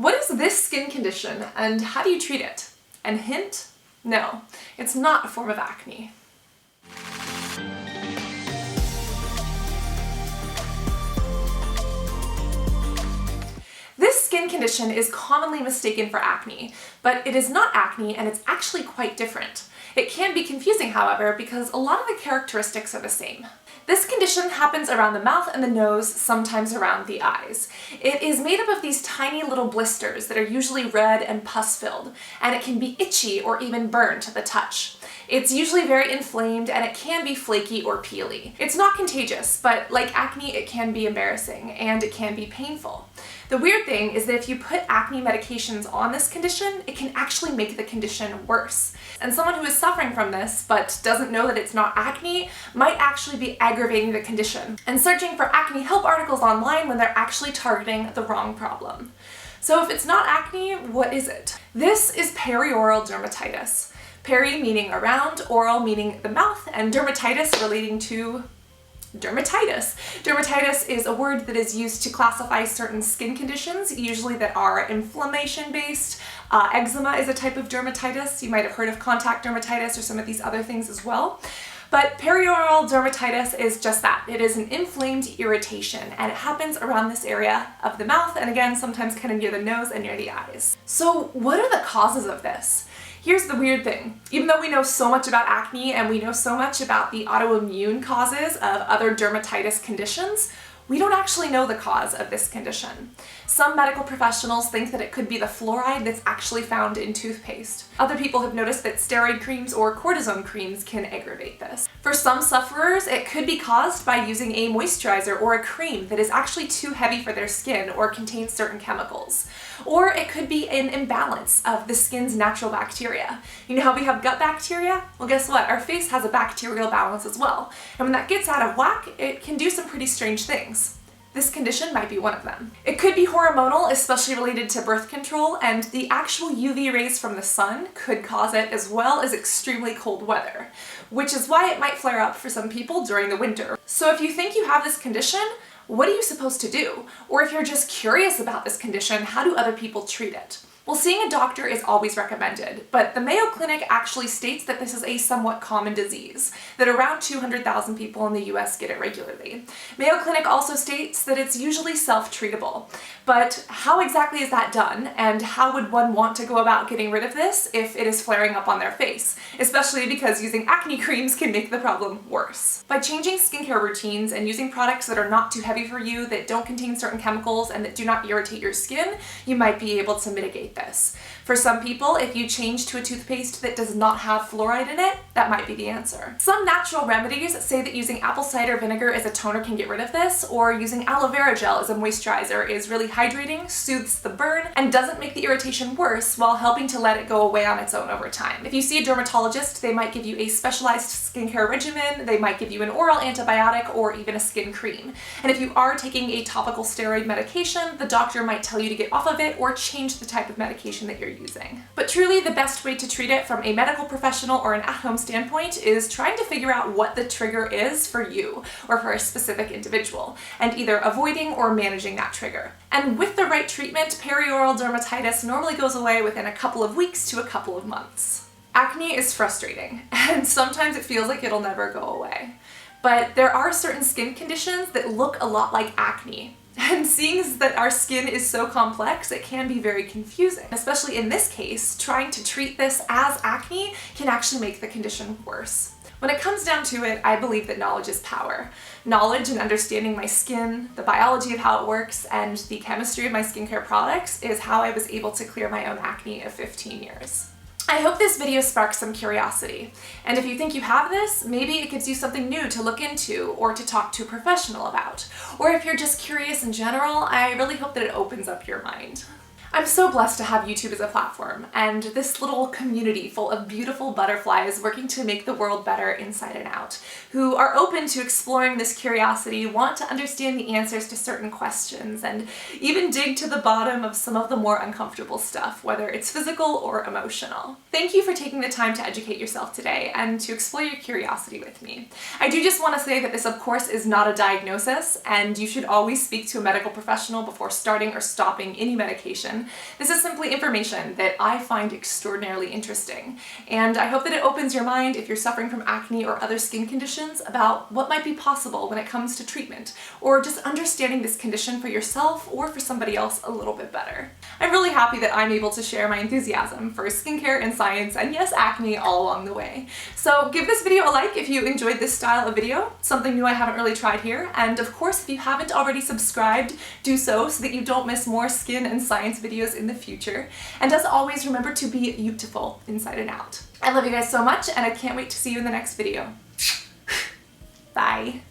What is this skin condition and how do you treat it? And hint, no, it's not a form of acne. This skin condition is commonly mistaken for acne, but it is not acne and it's actually quite different. It can be confusing, however, because a lot of the characteristics are the same. This condition happens around the mouth and the nose, sometimes around the eyes. It is made up of these tiny little blisters that are usually red and pus-filled, and it can be itchy or even burn to the touch. It's usually very inflamed and it can be flaky or peely. It's not contagious, but like acne, it can be embarrassing and it can be painful. The weird thing is that if you put acne medications on this condition, it can actually make the condition worse. And someone who is suffering from this but doesn't know that it's not acne might actually be aggravating the condition and searching for acne help articles online when they're actually targeting the wrong problem. So if it's not acne, what is it? This is perioral dermatitis. Peri meaning around, oral meaning the mouth, and dermatitis relating to dermatitis. Dermatitis is a word that is used to classify certain skin conditions, usually that are inflammation-based. Eczema is a type of dermatitis. You might have heard of contact dermatitis or some of these other things as well. But perioral dermatitis is just that. It is an inflamed irritation and it happens around this area of the mouth and again sometimes kind of near the nose and near the eyes. So what are the causes of this? Here's the weird thing. Even though we know so much about acne and we know so much about the autoimmune causes of other dermatitis conditions, we don't actually know the cause of this condition. Some medical professionals think that it could be the fluoride that's actually found in toothpaste. Other people have noticed that steroid creams or cortisone creams can aggravate this. For some sufferers, it could be caused by using a moisturizer or a cream that is actually too heavy for their skin or contains certain chemicals. Or it could be an imbalance of the skin's natural bacteria. You know how we have gut bacteria? Well, guess what? Our face has a bacterial balance as well. And when that gets out of whack, it can do some pretty strange things. This condition might be one of them. It could be hormonal, especially related to birth control, and the actual UV rays from the sun could cause it, as well as extremely cold weather, which is why it might flare up for some people during the winter. So if you think you have this condition, what are you supposed to do? Or if you're just curious about this condition, how do other people treat it? Well, seeing a doctor is always recommended, but the Mayo Clinic actually states that this is a somewhat common disease, that around 200,000 people in the US get it regularly. Mayo Clinic also states that it's usually self-treatable. But how exactly is that done, and how would one want to go about getting rid of this if it is flaring up on their face? Especially because using acne creams can make the problem worse. By changing skincare routines and using products that are not too heavy for you, that don't contain certain chemicals, and that do not irritate your skin, you might be able to mitigate this. For some people, if you change to a toothpaste that does not have fluoride in it, that might be the answer. Some natural remedies say that using apple cider vinegar as a toner can get rid of this, or using aloe vera gel as a moisturizer is really hydrating, soothes the burn, and doesn't make the irritation worse while helping to let it go away on its own over time. If you see a dermatologist, they might give you a specialized skincare regimen, they might give you an oral antibiotic, or even a skin cream. And if you are taking a topical steroid medication, the doctor might tell you to get off of it or change the type of medication that you're using. But truly the best way to treat it from a medical professional or an at-home standpoint is trying to figure out what the trigger is for you or for a specific individual, and either avoiding or managing that trigger. And with the right treatment, perioral dermatitis normally goes away within a couple of weeks to a couple of months. Acne is frustrating, and sometimes it feels like it'll never go away. But there are certain skin conditions that look a lot like acne. And seeing as that our skin is so complex, it can be very confusing. Especially in this case, trying to treat this as acne can actually make the condition worse. When it comes down to it, I believe that knowledge is power. Knowledge and understanding my skin, the biology of how it works, and the chemistry of my skincare products is how I was able to clear my own acne of 15 years. I hope this video sparks some curiosity, and if you think you have this, maybe it gives you something new to look into or to talk to a professional about. Or if you're just curious in general, I really hope that it opens up your mind. I'm so blessed to have YouTube as a platform, and this little community full of beautiful butterflies working to make the world better inside and out, who are open to exploring this curiosity, want to understand the answers to certain questions, and even dig to the bottom of some of the more uncomfortable stuff, whether it's physical or emotional. Thank you for taking the time to educate yourself today and to explore your curiosity with me. I do just want to say that this, of course, is not a diagnosis, and you should always speak to a medical professional before starting or stopping any medication. condition. This is simply information that I find extraordinarily interesting, and I hope that it opens your mind if you're suffering from acne or other skin conditions about what might be possible when it comes to treatment, or just understanding this condition for yourself or for somebody else a little bit better. I'm really happy that I'm able to share my enthusiasm for skincare and science, and yes, acne, all along the way. So give this video a like if you enjoyed this style of video, something new I haven't really tried here, and of course if you haven't already subscribed, do so that you don't miss more skin and science videos in the future. And as always, remember to be beautiful inside and out. I love you guys so much, and I can't wait to see you in the next video. Bye.